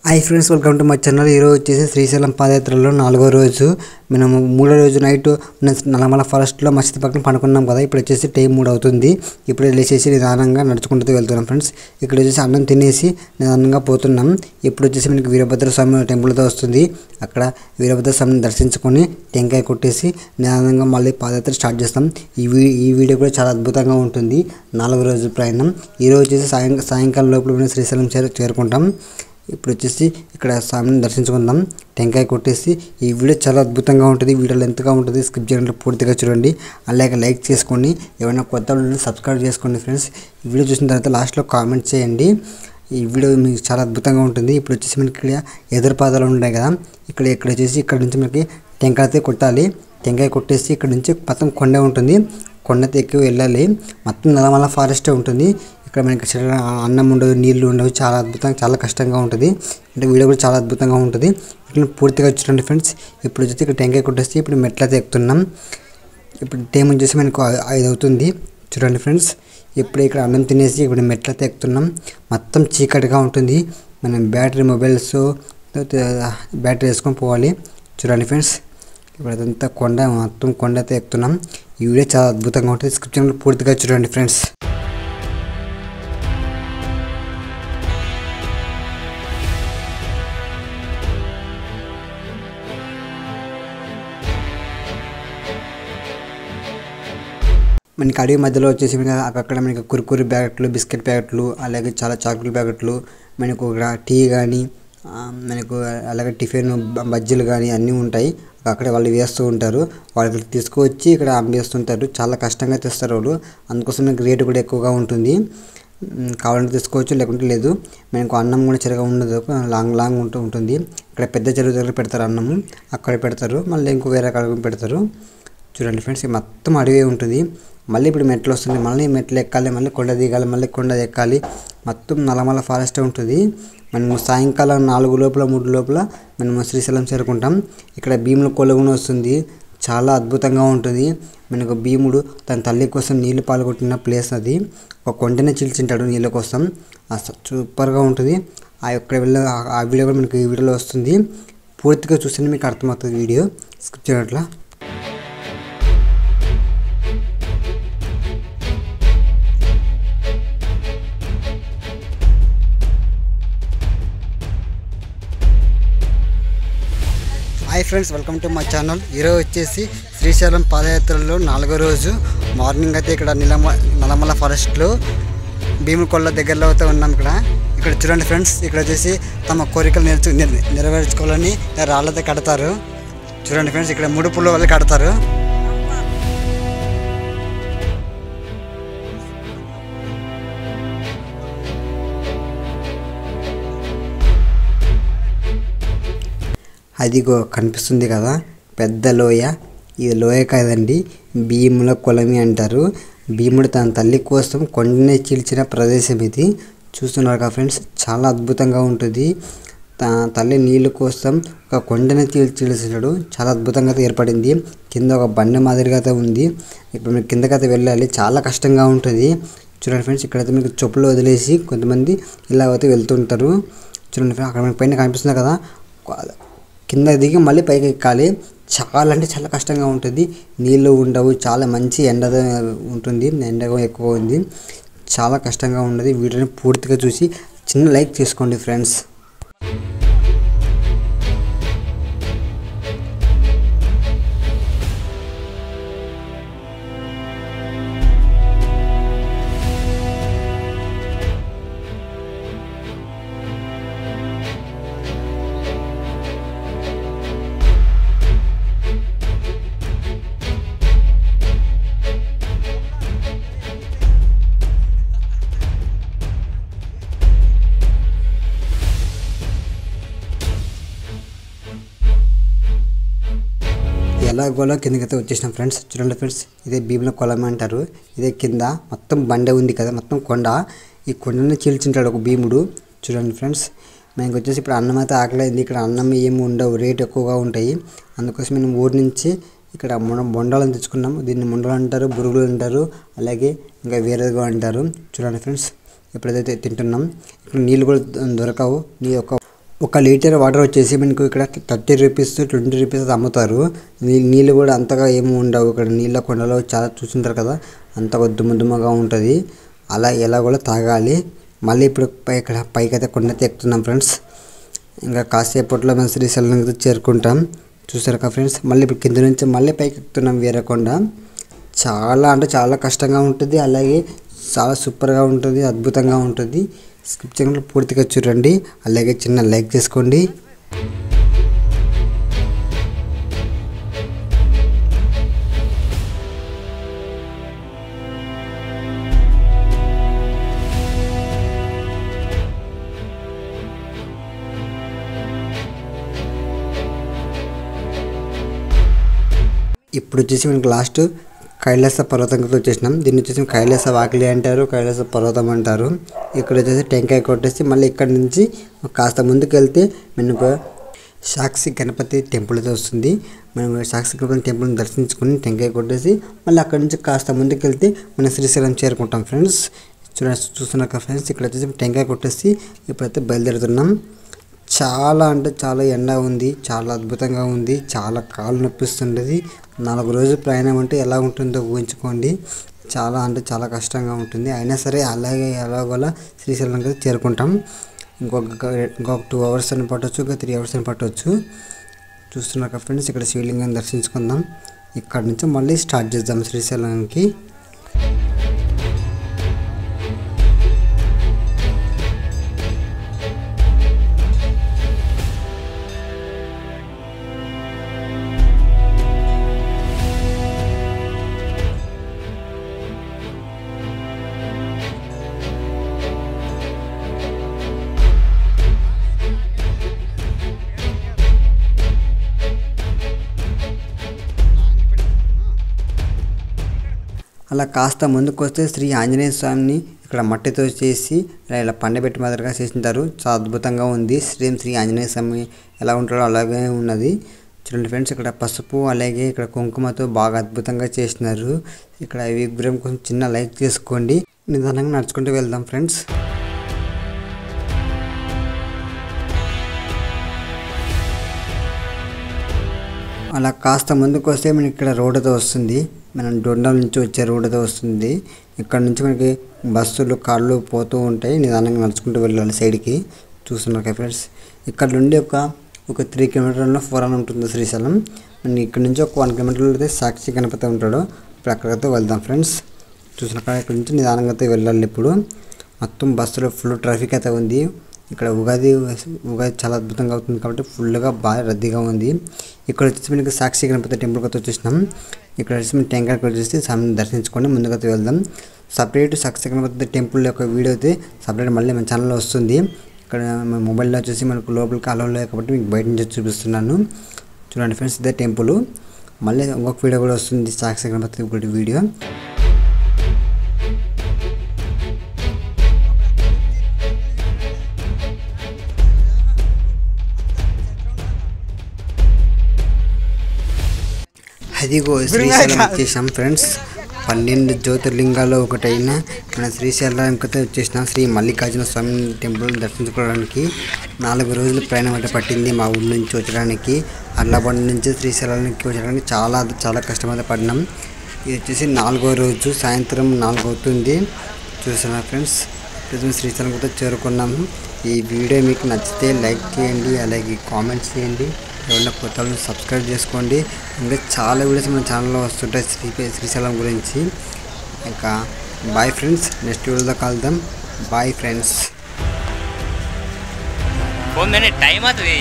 Hi friends, welcome to my channel. ఈరోజు వచ్చేసి శ్రీశైలం పాదయాత్రలో 4వ రోజు. మేము 3వ రోజు నైట్ నల్లమల ఫారెస్ట్లో మసీదు పక్కన పడుకున్నాం కదా. ఇప్పుడు వచ్చేసి టైం 3 అవుతుంది. ఇప్పుడు వెళ్ళేసి నిదానంగా నడుచుకుంటూ వెళ్తున్నాం ఫ్రెండ్స్. ఇక్కడ వచ్చేసి అన్నం తినేసి నిదానంగా పోతున్నాం. ఇప్పుడు వచ్చేసి మనకి వీరభద్ర స్వామి టెంపుల్తో వస్తుంది. అక్కడ వీరభద్ర స్వామిని దర్శించుకొని టెంకాయ కొట్టేసి నిదానంగా మళ్ళీ పాదయాత్ర స్టార్ట్ చేస్తాం. ఈ వీడియో కూడా చాలా అద్భుతంగా ఉంటుంది. 4వ రోజు ప్రయాణం. ఈరోజు వచ్చేసి సాయంకాలం లోపల మేము శ్రీశైలం చేరుకుంటాం. ఇప్పుడు వచ్చేసి ఇక్కడ స్వామిని దర్శించుకుందాం, టెంకాయ కొట్టేసి. ఈ వీడియో చాలా అద్భుతంగా ఉంటుంది. వీడియో లెంత్గా ఉంటుంది, స్కిప్ చేయకుండా పూర్తిగా చూడండి. అలాగే లైక్ చేసుకోండి, ఏమైనా కొత్త వీడియోని సబ్స్క్రైబ్ చేసుకోండి ఫ్రెండ్స్. ఈ వీడియో చూసిన తర్వాత లాస్ట్లో కామెంట్ చేయండి. ఈ వీడియో మీకు చాలా అద్భుతంగా ఉంటుంది. ఇప్పుడు వచ్చేసి మనకి ఇక్కడ ఎదురు పాదాలు ఉంటాయి కదా, ఇక్కడ వచ్చేసి ఇక్కడ నుంచి మనకి టెంకాయతో కొట్టాలి. టెంకాయ కొట్టేసి ఇక్కడ నుంచి మొత్తం కొండ ఉంటుంది. కొండతో ఎక్కువ వెళ్ళాలి. మొత్తం నల్లమల ఫారెస్టే ఉంటుంది. ఇక్కడ మనకి అన్నం ఉండదు, నీళ్లు ఉండవు. చాలా అద్భుతంగా, చాలా కష్టంగా ఉంటుంది. అంటే వీడియో కూడా చాలా అద్భుతంగా ఉంటుంది. ఇట్లా పూర్తిగా చూడండి ఫ్రెండ్స్. ఇప్పుడు వచ్చేసి ఇక్కడ టెంకాయ కొట్టేసి ఇప్పుడు మెట్లతో ఎక్కుతున్నాం. ఇప్పుడు టైం వచ్చేసి మనకు 5 అవుతుంది. చూడండి ఫ్రెండ్స్, ఇప్పుడు ఇక్కడ అన్నం తినేసి ఇప్పుడు మెట్లతో ఎక్కుతున్నాం. మొత్తం చీకటిగా ఉంటుంది. మనం మొబైల్స్ బ్యాటరీ వేసుకొని పోవాలి. చూడండి ఫ్రెండ్స్, ఇప్పుడు అదంతా కొండ, మొత్తం కొండతో ఎక్కుతున్నాం. ఈ వీడియో చాలా అద్భుతంగా ఉంటుంది. డిస్క్రిప్షన్ పూర్తిగా చూడండి ఫ్రెండ్స్. మనకి అడవి మధ్యలో వచ్చేసి అక్కడ మనకి కుర్కురు ప్యాకెట్లు, బిస్కెట్ ప్యాకెట్లు, అలాగే చాలా చాక్లెట్ ప్యాకెట్లు, మనకు టీ కానీ, మనకు అలాగే టిఫిన్ బజ్జీలు కానీ అన్నీ ఉంటాయి. అక్కడ వాళ్ళు వేస్తూ ఉంటారు. వాళ్ళకి తీసుకువచ్చి ఇక్కడ అమ్మేస్తుంటారు. చాలా కష్టంగా తెస్తారు వాళ్ళు. అందుకోసం మనకి రేటు కూడా ఎక్కువగా ఉంటుంది. కావాలంటే తీసుకోవచ్చు, లేకుంటే లేదు. మనకు అన్నం కూడా సరిగా ఉండదు, లాంగ్ ఉంటుంది. ఇక్కడ పెద్ద చెరువు దగ్గర పెడతారు అన్నము, అక్కడ పెడతారు. మళ్ళీ ఇంకో వేరే కాడ పెడతారు. చూడండి ఫ్రెండ్స్, మొత్తం అడవి ఉంటుంది. మళ్ళీ ఇప్పుడు మెట్లు వస్తుంది. మళ్ళీ మెట్లు ఎక్కాలి, మళ్ళీ కొండ దిగాలి, మళ్ళీ కొండ ఎక్కాలి. మొత్తం నల్లమల ఫారెస్టే ఉంటుంది. మనము సాయంకాలం 4 లోపల 3 లోపల మనము శ్రీశైలం చేరుకుంటాం. ఇక్కడ భీముల కొలువును వస్తుంది. చాలా అద్భుతంగా ఉంటుంది. మనకు భీముడు తన తల్లి కోసం నీళ్లు పాల్గొట్టిన ప్లేస్ అది. ఒక కొండనే చీల్చింటాడు నీళ్ళ కోసం. సూపర్గా ఉంటుంది. ఆ వీడియో కూడా మనకు ఈ వీడియోలో వస్తుంది. పూర్తిగా చూస్తే మీకు అర్థమవుతుంది. వీడియో స్కిప్ చేయట్లా. Hi friends, welcome to my channel. ఈరోజు వచ్చేసి శ్రీశైలం పాదయాత్రలో 4వ రోజు. మార్నింగ్ అయితే ఇక్కడ నల్లమల ఫారెస్ట్లో భీముల కొల్ల దగ్గరలో అయితే ఉన్నాం. ఇక్కడ చూడండి ఫ్రెండ్స్, ఇక్కడ వచ్చేసి తమ కోరికలు నెరవేర్చుకోవాలని రాళ్ళతో కడతారు. చూడండి ఫ్రెండ్స్, ఇక్కడ ముడుపులు వాళ్ళు కడతారు. అదిగో కనిపిస్తుంది కదా పెద్ద లోయ. ఇది లోయ కాదండి, భీముల కొలమి అంటారు. భీముడు తన తల్లి కోసం కొండనే చీల్చిన ప్రదేశం ఇది. చూస్తున్నారు కదా ఫ్రెండ్స్, చాలా అద్భుతంగా ఉంటుంది. తన తల్లి నీళ్ళ కోసం ఒక కొండనే చీల్చినాడు. చాలా అద్భుతంగా ఏర్పడింది. కింద ఒక బండ మాదిరిగా అయితే ఉంది. ఇప్పుడు మీరు కిందకైతే వెళ్ళాలి, చాలా కష్టంగా ఉంటుంది. చూడండి ఫ్రెండ్స్, ఇక్కడైతే మీకు చెప్పులు వదిలేసి కొంతమంది ఇలా అయితే వెళ్తుంటారు. చూడండి ఫ్రెండ్స్, అక్కడ పైన కనిపిస్తుంది కదా, కింద దిగి మళ్ళీ పైకి ఎక్కాలి. చాలా అంటే చాలా కష్టంగా ఉంటుంది. నీళ్ళు ఉండవు, చాలా మంచి ఎండ ఉంటుంది. ఎండగా ఎక్కువ ఉంది, చాలా కష్టంగా ఉన్నది. వీడియోని పూర్తిగా చూసి చిన్న లైక్ చేసుకోండి ఫ్రెండ్స్. ఎలాగోలా కిందకైతే వచ్చేసినాం ఫ్రెండ్స్. చూడండి ఫ్రెండ్స్, ఇదే భీముల కొలమి అంటారు. ఇదే కింద మొత్తం బండ ఉంది కదా, మొత్తం కొండ. ఈ కొండని చీల్చింటాడు ఒక భీముడు. చూడండి ఫ్రెండ్స్, మనకు వచ్చేసి ఇప్పుడు అన్నం అయితే ఆకలేదు. ఇక్కడ అన్నం ఏమి ఉండవు, రేట్ ఎక్కువగా ఉంటాయి. అందుకోసం మేము ఊరి నుంచి ఇక్కడ బొండాలను తెచ్చుకున్నాము. దీన్ని ముండలు అంటారు, బురుగులు అంటారు, అలాగే ఇంకా వేరేగా అంటారు. చూడండి ఫ్రెండ్స్, ఎప్పుడైతే తింటున్నాం. ఇక్కడ నీళ్ళు కూడా దొరకవు. ఒక లీటర్ వాటర్ వచ్చేసి మనకు ఇక్కడ 30 రూపీస్ 20 రూపీస్ అమ్ముతారు. నీళ్ళు కూడా అంతగా ఏమి ఉండవు. ఇక్కడ నీళ్ళ కొండలో చాలా చూసింటారు కదా, అంతగా దుమ్మగా ఉంటుంది. అలా ఎలా కూడా తాగాలి. మళ్ళీ ఇప్పుడు ఇక్కడ పైకైతే కొండైతే ఎక్కుతున్నాం ఫ్రెండ్స్. ఇంకా కాసేపట్లో మేము శ్రీశైలం చేరుకుంటాం. చూసారు కదా ఫ్రెండ్స్, మళ్ళీ ఇప్పుడు కింద నుంచి మళ్ళీ పైకి ఎక్కుతున్నాం వేరే కొండ. చాలా అంటే చాలా కష్టంగా ఉంటుంది, అలాగే చాలా సూపర్గా ఉంటుంది, అద్భుతంగా ఉంటుంది. స్కిప్ చేయకుండా పూర్తిగా చూడండి, అలాగే చిన్న లైక్ చేసుకోండి. ఇప్పుడు వచ్చేసి మనకి లాస్ట్ కైలాస పర్వతంకి వచ్చేసినాం. దీన్ని వచ్చేసి కైలాస వాకిలి అంటారు, కైలాస పర్వతం అంటారు. ఇక్కడ వచ్చేసి టెంకాయ కొట్టేసి మళ్ళీ ఇక్కడ నుంచి కాస్త ముందుకు వెళ్తే మనకు సాక్షి గణపతి టెంపుల్ అయితే వస్తుంది. మనం సాక్షి గణపతి టెంపుల్ని దర్శించుకొని టెంకాయ కొట్టేసి మళ్ళీ అక్కడ నుంచి కాస్త ముందుకు వెళ్తే మనం శ్రీశైలం చేరుకుంటాం ఫ్రెండ్స్. చూస్తున్నాక ఫ్రెండ్స్, ఇక్కడ వచ్చేసి టెంకాయ కొట్టేసి ఇప్పుడైతే బయలుదేరుతున్నాం. చాలా అంటే చాలా ఎండ ఉంది, చాలా అద్భుతంగా ఉంది, చాలా కాళ్ళు నొప్పిస్తుంటుంది. 4 రోజులు ప్రయాణం అంటే ఎలా ఉంటుందో ఊహించుకోండి. చాలా అంటే చాలా కష్టంగా ఉంటుంది. అయినా సరే అలాగే ఎలాగోలా శ్రీశైలంకి చేరుకుంటాం. ఇంకొక 2 అవర్స్ అని పట్టవచ్చు, ఇంకా 3 అవర్స్ అని పట్టవచ్చు. చూస్తున్నారు ఫ్రెండ్స్, ఇక్కడ శివలింగాన్ని దర్శించుకుందాం. ఇక్కడ నుంచి మళ్ళీ స్టార్ట్ చేద్దాం శ్రీశైలానికి. అలా కాస్త ముందుకు వస్తే శ్రీ ఆంజనేయ స్వామిని ఇక్కడ మట్టితో చేసి ఇలా పండబెట్టి మాదిరిగా చేసింటారు. చాలా అద్భుతంగా ఉంది. శ్రీ ఆంజనేయ స్వామి ఎలా ఉంటాడో అలాగే ఉన్నది. చూడండి ఫ్రెండ్స్, ఇక్కడ పసుపు అలాగే ఇక్కడ కుంకుమతో బాగా అద్భుతంగా చేసినారు. ఇక్కడ విగ్రహం కొంచెం చిన్న లైక్ చేసుకోండి. నిదానంగా నడుచుకుంటూ వెళ్దాం ఫ్రెండ్స్. అలా కాస్త ముందుకు వస్తే మనకి ఇక్కడ రోడ్ అయితే వస్తుంది. మనం దొండల నుంచి వచ్చే రోడ్ అయితే వస్తుంది. ఇక్కడ నుంచి మనకి బస్సులు కార్లు పోతూ ఉంటాయి. నిదానంగా నడుచుకుంటూ వెళ్ళాలి సైడ్కి. చూస్తున్నారు ఫ్రెండ్స్, ఇక్కడ నుండి ఒక 3 కిలోమీటర్లో 4 అని ఉంటుంది శ్రీశైలం. మనం ఇక్కడ నుంచి ఒక 1 కిలోమీటర్లో అయితే సాక్షి గణపతి ఉంటాడు. ఇప్పుడు అక్కడికైతే వెళ్దాం ఫ్రెండ్స్. చూస్తున్నారు, ఇక్కడ నుంచి నిదానంగా అయితే వెళ్ళాలి. ఇప్పుడు మొత్తం బస్సులో ఫుల్ ట్రాఫిక్ అయితే ఉంది. ఇక్కడ ఉగాది చాలా అద్భుతంగా అవుతుంది కాబట్టి ఫుల్గా బాగా రద్దీగా ఉంది. ఇక్కడ వచ్చేసి మనకి సాక్షి గణపతి టెంపుల్కి అయితే వచ్చేసినాం. ఇక్కడ వచ్చేసి మేము టెంకాయ వచ్చేసి స్వామిని దర్శించుకొని ముందుకైతే వెళ్దాం. సపరేట్ సాక్షి గణపతి టెంపుల్ యొక్క వీడియో అయితే సపరేట్ మళ్ళీ మన ఛానల్లో వస్తుంది. ఇక్కడ మొబైల్లో వచ్చేసి మనకు లోపలికి అలౌ లేదు కాబట్టి మీకు బయట నుంచి చూపిస్తున్నాను. చూడండి ఫ్రెండ్స్, ఇదే టెంపుల్. మళ్ళీ ఇంకొక వీడియో కూడా వస్తుంది, సాక్షి గణపతి ఒకటి వీడియో. అదిగో శ్రీశైలం వచ్చేసాం ఫ్రెండ్స్. 12 జ్యోతిర్లింగాల్లో ఒకటైన మన శ్రీశైలంకి వచ్చేసినాం. శ్రీ మల్లికార్జున స్వామి టెంపుల్ దర్శించుకోవడానికి 4 రోజులు ప్రయాణం అంటే పట్టింది మా ఊరి నుంచి వచ్చడానికి. అర్లబండ నుంచి శ్రీశైలానికి వచ్చడానికి చాలా కష్టమైతే పడినాం. ఇది వచ్చేసి 4వ రోజు, సాయంత్రం 4 అవుతుంది. చూస్తున్నారు ఫ్రెండ్స్, ప్రజెంట్ శ్రీశైలంకి చేరుకున్నాము. ఈ వీడియో మీకు నచ్చితే లైక్ చేయండి, అలాగే కామెంట్స్ చేయండి. ఎవరైనా కొత్త వాళ్ళని సబ్స్క్రైబ్ చేసుకోండి. ఇంకా చాలా వీడియోస్ మన ఛానల్లో వస్తుంటాయి శ్రీశైలం గురించి. ఇంకా బాయ్ ఫ్రెండ్స్, నెక్స్ట్ వీడియోలో కలుద్దాం. Bye friends. టైం అవుతుంది.